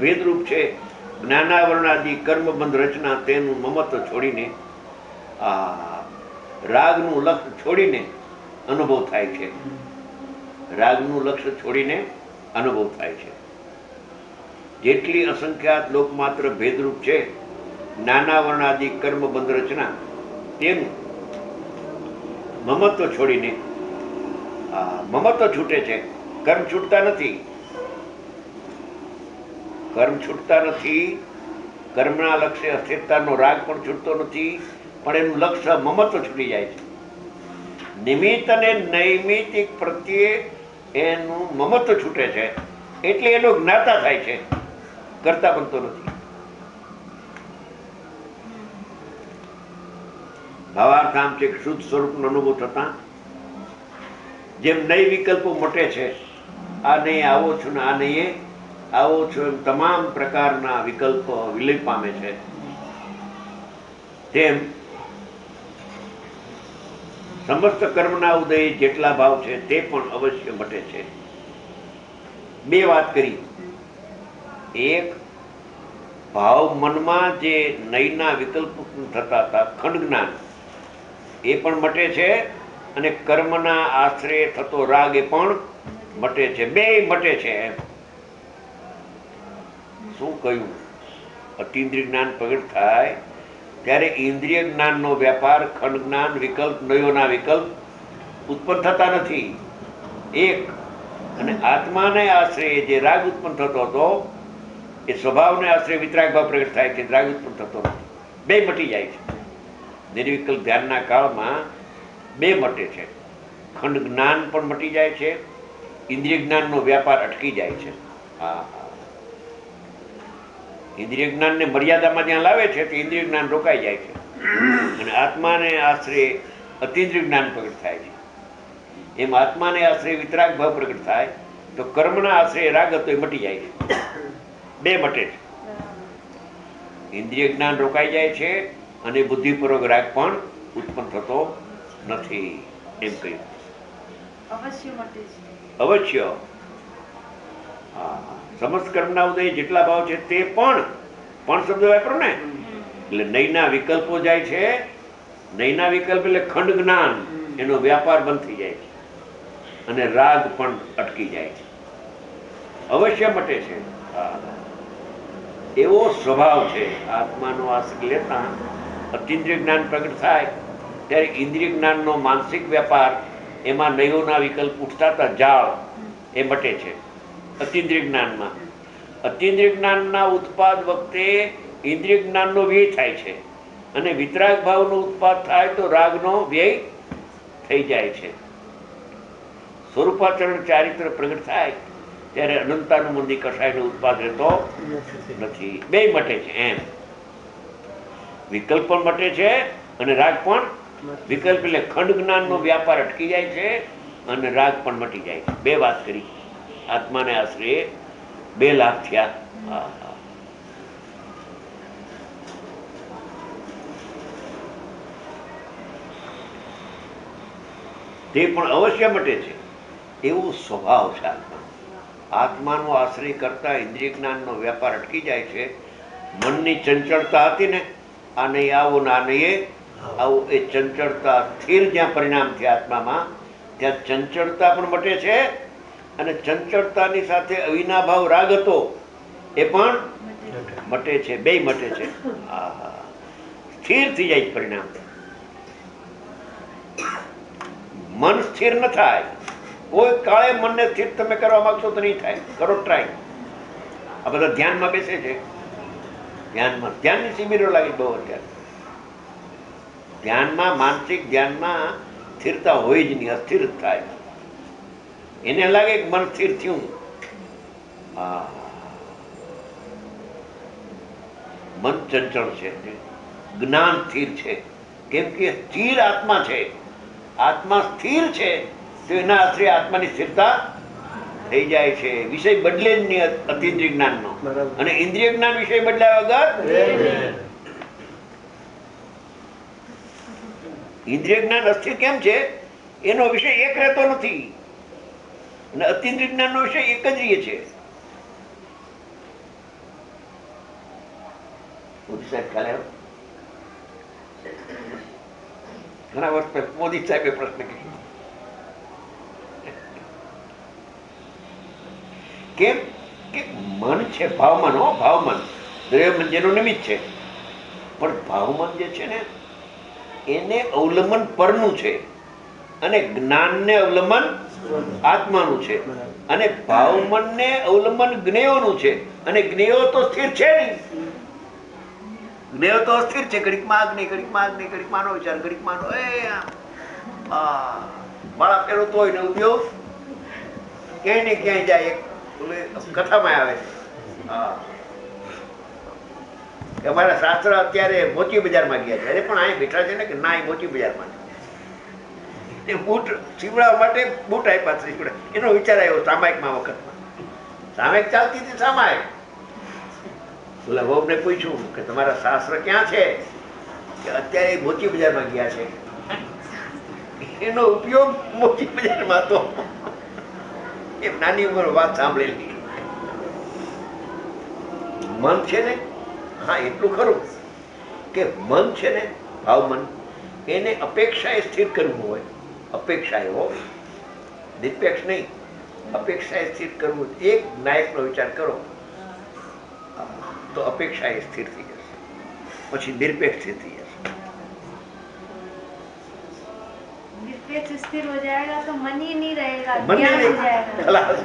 ભેદરૂપ છે. જ્ઞાનાવરણાદિ કર્મબંધ રચના તેનું મમત્વ છોડીને રાગનું લક્ષ્ય છોડીને અનુભવ થાય છે. રાગનું લક્ષ્ય છોડીને અનુભવ થાય છે. જેટલી અસંખ્યાત લોકમાત્ર ભેદરૂપ છે જ્ઞાનાવરણાદિ કર્મબંધ રચના તેનું મમત્વ છોડીને મમત્વ છૂટે છે. કર્મ છૂટતા નથી. કર્મ છૂટતા નથી. કર્મના લક્ષ્ય અસ્થિરતાનો રાગ પણ છૂટતો નથી, પણ એનું લક્ષ્ય મમત્વ છૂટી જાય છે. નિમિત્ત અને નૈમિતિક પ્રત્યે એનું મમત્વ છૂટે છે, એટલે એનો જ્ઞાતા થાય છે, કરતા બનતો નથી. ભાવાર્થ આમ છે કે શુદ્ધ સ્વરૂપનો અનુભવ થતા જેમ નય વિકલ્પો મટે છે, આ નહીં આવો છું ને આ નહીં આવો છો એમ તમામ પ્રકારના વિકલ્પો વિલય પામે છે, તેમ સમસ્ત કર્મના ઉદય જેટલા ભાવ છે તે પણ અવશ્ય મટે છે. બે વાત કરી. એક, ભાવ મનમાં જે નયના વિકલ્પ થતા હતા ખંડ જ્ઞાન એ પણ મટે છે, અને કર્મના આશ્રય થતો રાગ એ પણ મટે છે. બે મટે છે. એમ શું કહ્યું? અતિન્દ્રિય જ્ઞાન પ્રગટ થાય ત્યારે ઇન્દ્રિય જ્ઞાનનો વ્યાપાર ખંડ જ્ઞાન વિકલ્પ નયોના વિકલ્પ ઉત્પન્ન થતા નથી. એક, અને આત્માને આશ્રય જે રાગ ઉત્પન્ન થતો હતો એ સ્વભાવને આશ્રય વિતરાગ ભાવ પ્રગટ થાય છે, રાગ ઉત્પન્ન થતો નથી. બે મટી જાય છે. નિર્વિકલ્પ ધ્યાનના કાળમાં બે મટે છે. ખંડ જ્ઞાન પણ મટી જાય છે, ઇન્દ્રિય જ્ઞાનનો વ્યાપાર અટકી જાય છે. ઇન્દ્રિય જ્ઞાનને મર્યાદામાં જ્યાં લાવે છે તો ઇન્દ્રિય જ્ઞાન રોકાઈ જાય છે, અને આત્માને આશ્રય અતિન્દ્રિય જ્ઞાન પ્રગટ થાય છે. એમ આત્માને આશ્રય વિતરાગ ભાવ પ્રગટ થાય તો કર્મના આશ્રય રાગ હતો એ મટી જાય છે. બે મટે છે. ઇન્દ્રિય જ્ઞાન રોકાઈ જાય છે અને બુદ્ધિપૂર્વક રાગ પણ ઉત્પન્ન થતો નથી. એમ કહ્યું. અવશ્ય સમસ્ત કર્મના ઉદય જેટલા ભાવ છે તે પણ શબ્દ વાપરો ને, એટલે નયના વિકલ્પો જાય છે. નયના વિકલ્પ એટલે ખંડ જ્ઞાન, એનો વ્યાપાર બંધ થઈ જાય છે, અને રાગ પણ અટકી જાય છે. અવશ્ય મટે છે. એવો સ્વભાવ છે આત્માનો આશ્રય લેતા અતિન્દ્રિય જ્ઞાન પ્રગટ થાય ત્યારે ઇન્દ્રિય જ્ઞાનનો માનસિક વ્યાપાર, એમાં નયોના વિકલ્પ ઉઠતા હતા જાળ, એ મટે છે. અતિન્દ્રિય જ્ઞાનમાં અતિન્દ્રિય જ્ઞાનના ઉત્પાદ વખતે ઇન્દ્રિય જ્ઞાનનો વ્યય થાય છે, અને વિતરાગ ભાવનો ઉત્પાદ થાય તો રાગનો વ્યય થઈ જાય છે. સ્વરૂપાચરણ ચારિત્ર પ્રગટ થાય ત્યારે અનંતાનુબંધી કષાયનો ઉત્પાદ રહેતો નથી. બે મટે છે. એમ વિકલ્પ પણ મટે છે અને રાગ પણ. વિકલ્પ એટલે ખંડ જ્ઞાનનો વ્યાપાર અટકી જાય છે અને રાગ પણ મટી જાય છે. બે વાત કરી. આત્માને આશ્રય બે લાભ થયા. તે પણ અવશ્ય મટે છે. એવો સ્વભાવ છે આત્મા. આત્માનો આશ્રય કરતા ઇન્દ્રિય જ્ઞાનનો વ્યાપાર અટકી જાય છે. મનની ચંચળતા હતી ને, આ નહીં આવું ને આ નહીં આવું, એ ચંચળતા સ્થિર જ્યાં પરિણામ થયા આત્મામાં, ત્યાં ચંચળતા પણ મટે છે, અને ચંચળતાની સાથે અવિનાભાવ રાગ હતો એ પણ મટે છે. બે મટે છે. સ્થિર થઈ જાય પરિણામ. મન સ્થિર ન થાય. કોઈ કાળે મનને સ્થિર તમે કરવા માંગશો તો નહીં થાય. કરો ટ્રાય. આ બધા ધ્યાનમાં બેસે છે. ધ્યાનની શિબિરો લાગી બહુ અત્યારે. ધ્યાનમાં, માનસિક ધ્યાનમાં સ્થિરતા હોય જ નહીં, અસ્થિર જ થાય. એને લાગે કે મન સ્થિર થયું. મન ચંચળ છે, જ્ઞાન સ્થિર છે. કેમ કે સ્થિર આત્મા છે. આત્મા સ્થિર છે તો એના આશ્રય આત્માની સ્થિરતા થઈ જાય છે. વિષય બદલે જ નહીં અતિન્દ્રિય જ્ઞાનનો, અને ઇન્દ્રિય જ્ઞાન વિષય બદલ્યા વગર. ઇન્દ્રિય જ્ઞાન અસ્થિર કેમ છે? એનો વિષય એક રહેતો નથી, અને અતિન્દ્રિય જ્ઞાનનો વિષય એક જ રહે છે. મોદી સાહેબ ખ્યાલ આવ્યો? ઘણા વર્ષ પહેલા મોદી સાહેબે પ્રશ્ન કર્યો, કેમ કે મન છે ભાવમન, હો ભાવમન, દ્રવ્યમન જેનું નિમિત્ત છે, પણ ભાવમન જે છે ને એને અવલંબન પરનું છે અને જ્ઞાનને અવલંબન આત્માનું છે, અને ભાવમનને અવલંબન જ્ઞેયોનું છે, અને જ્ઞેયો તો સ્થિર છે નહીં. જ્ઞેયો તો અસ્થિર છે, ઘડીકમાં અગ્નિ, ઘડીકમાં અગ્નિ, ઘડીકમાં નો વિચાર, ઘડીકમાં નો માળા પેલો તો હોય ને ઉપયોગ ક્યાંય ને ક્યાંય જાય. કથામાં આવે છે અમારા શાસ્ત્ર અત્યારે મોતી બજારમાં ગયા છે, પણ અહીં બેઠા છે ને કે ના, મોતી બજારમાં બૂટ સીવડાવવા માટે બૂટ આપ્યા છે, એનો વિચાર આવ્યો સામાયિકમાં વખતમાં. સામાયિક ચાલતી હતી, સામાયિક. બોલા વહુને પૂછ્યું કે તમારા શાસ્ત્ર ક્યાં છે? કે અત્યારે મોતી બજારમાં ગયા છે. એનો ઉપયોગ મોતી બજારમાં હતો. એમ નાની ઉંમર વાત સાંભળેલી. મન છે ને, હા એટલું ખરું કે મન છે ને ભાવમન, એને અપેક્ષાએ સ્થિર કરવું હોય, અપેક્ષાએ હો, નિરપેક્ષ નહીં, અપેક્ષાએ સ્થિર કરવું. એક નાયકનો વિચાર કરો તો અપેક્ષા એ સ્થિર થઈ જશે, પછી નિરપેક્ષ સ્થિર થઈ જશે. निरपेक्ष स्थिर हो जाएगा तो मन ही नहीं रहेगा, मन ही ज्ञान हो नहीं, जाएगा, खलास,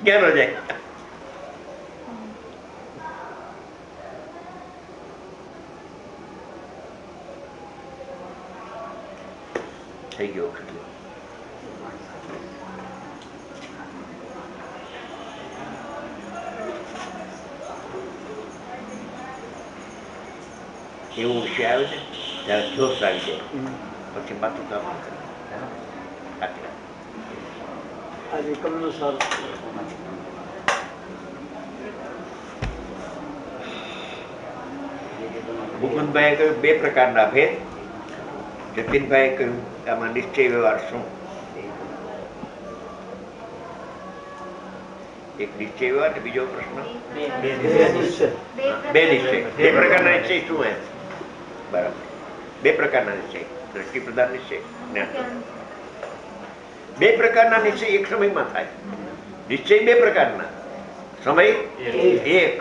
ज्ञान हो जाएगा. થઈ ગયો. એવો વિષય આવે છે ત્યારે જોશ આવી જાય, પછી માથું કામ ન કરે. આજે કમનું સારું. મુકુંદભાઈએ કહ્યું બે પ્રકારના ભેદ. જતીનભાઈએ કહ્યું આમાં નિશ્ચય વ્યવહાર શું? એક નિશ્ચય વ્યવહાર ને બીજો પ્રશ્ન બે નિશ્ચય. બે પ્રકારના નિશ્ચય શું હે? બરાબર, બે પ્રકારના નિશ્ચય, દ્રષ્ટિ પ્રધાન નિશ્ચય, જ્ઞાન પ્રધાન. બે પ્રકારના નિશ્ચય એક સમયમાં થાય. નિશ્ચય બે પ્રકારના, સમય એક.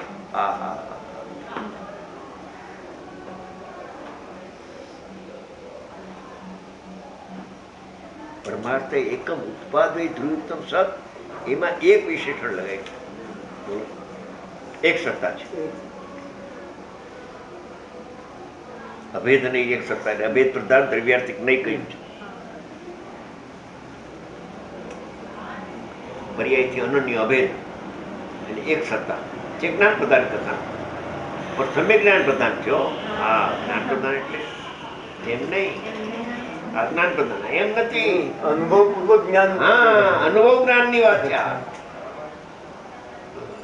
પરમાર્થ એકમ ઉત્પાદય ધ્રુવોત્તમ સત, એમાં એક વિશેષણ લગાય છે, એક સત્તા છે. અભેદ નહીં, એક સત્તા. અભેદ પ્રધાન દ્રવ્યાર્થિક નહીં કહ્યું છે. પર્યાયથી અનન્ય અભેદ અને એક સત્તા છે. જ્ઞાન પ્રદાન કરતા પણ સમ્યક જ્ઞાન પ્રદાન થયો. હા, જ્ઞાન પ્રદાન એટલે એમ નહીં, આ જ્ઞાન પ્રદાન એમ નથી, અનુભવપૂર્વક જ્ઞાન. હા, અનુભવ જ્ઞાન ની વાત છે.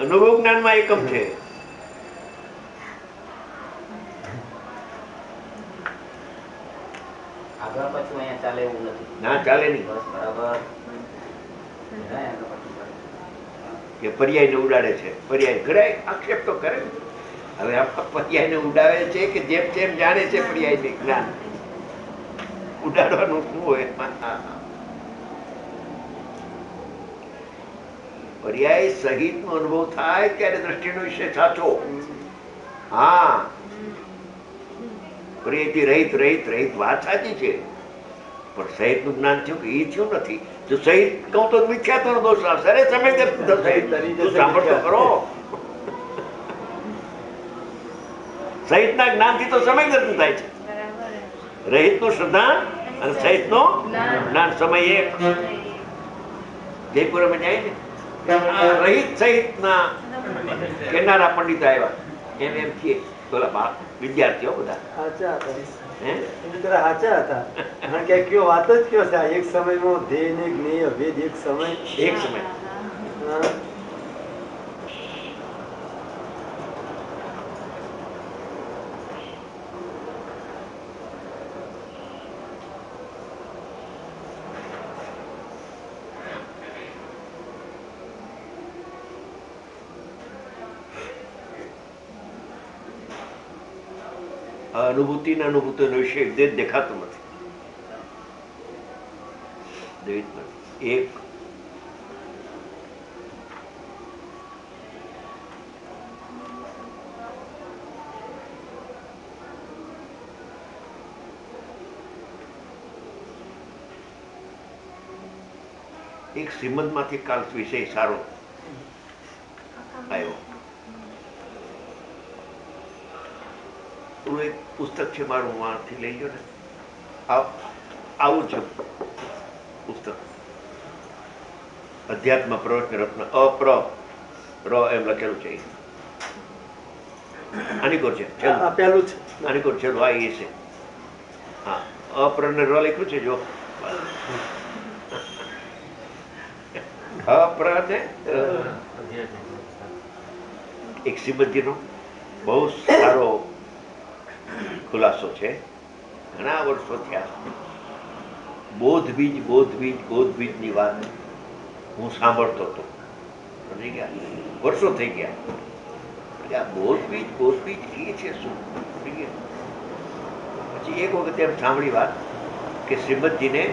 અનુભવ જ્ઞાનમાં એકમ છે. આગળ પાછું અહીંયા ચાલે એવું નથી. ના ચાલે નહીં. બસ બરાબર. કે પર્યાયને ઉડાડે છે. પર્યાય ઘડાય આક્ષેપ તો કરે. હવે આ પર્યાયને ઉડાવે છે કે જેમ જેમ જાણે છે પર્યાયને જ્ઞાન ઉડાડવાનું શું હોય? પર્યાય સહિત નો અનુભવ થાય ત્યારે દ્રષ્ટિનો વિષય સાચો. હા, પર્યાયથી રહિત રહિત રહિત વાત સાચી છે, પણ સહિત નું જ્ઞાન થયું કે એ થયું નથી. જો સહિત કહું તો મિથ્યાત્વનો દોષ આવશે. અરે તમે સાંભળ તો કરો. સહિતના જ્ઞાનથી તો સમય દર્શન થાય છે. રહિત નું શ્રદ્ધા અને સહિત નું જ્ઞાન સમય એક. જયપુરમાં જાય ને રહિત સહિત ના કેનારા પંડિત આવ્યા, એમ એમ કે પેલા વિદ્યાર્થીઓ બધા સાચા હતા. સાચા હતા. કારણ કે કયો વાત જ કયો છે, એક સમયમાં ધ્યેય ને જ્ઞેય ભેદ એક સમય. એક સમય. હા. આ અનુભૂતિના અનુભૂતિનો વિષય દ્વૈત દેખાતો નથી. દ્વૈત નથી. એક એક શ્રીમદમાંથી કાલ વિષય સારો આવ્યો. એક પુસ્તક છે મારું, માંથી લઈ લો ને. આવું છે પુસ્તક, અધ્યાત્મ પ્રવચન રત્ન, અપ્ર ર એમ લખેલું છે. આની કોર છે આ પેલું છે. આની કોર છેલ્લું આ એ છે. હા, અપ્ર ને ર લખ્યું છે. જો અપ્ર ને એક શ્રીમદજીનો બહુ સારો ખુલાસો છે. ઘણા વર્ષો થયા બોધ બીજની વાત હું સાંભળતો હતો. સમજી ગયા? વર્ષો થઈ ગયા. આ બોધ બીજ એ છે શું? સમજી ગયા? પછી એક વખત એમ સાંભળી વાત કે શ્રીમદજીને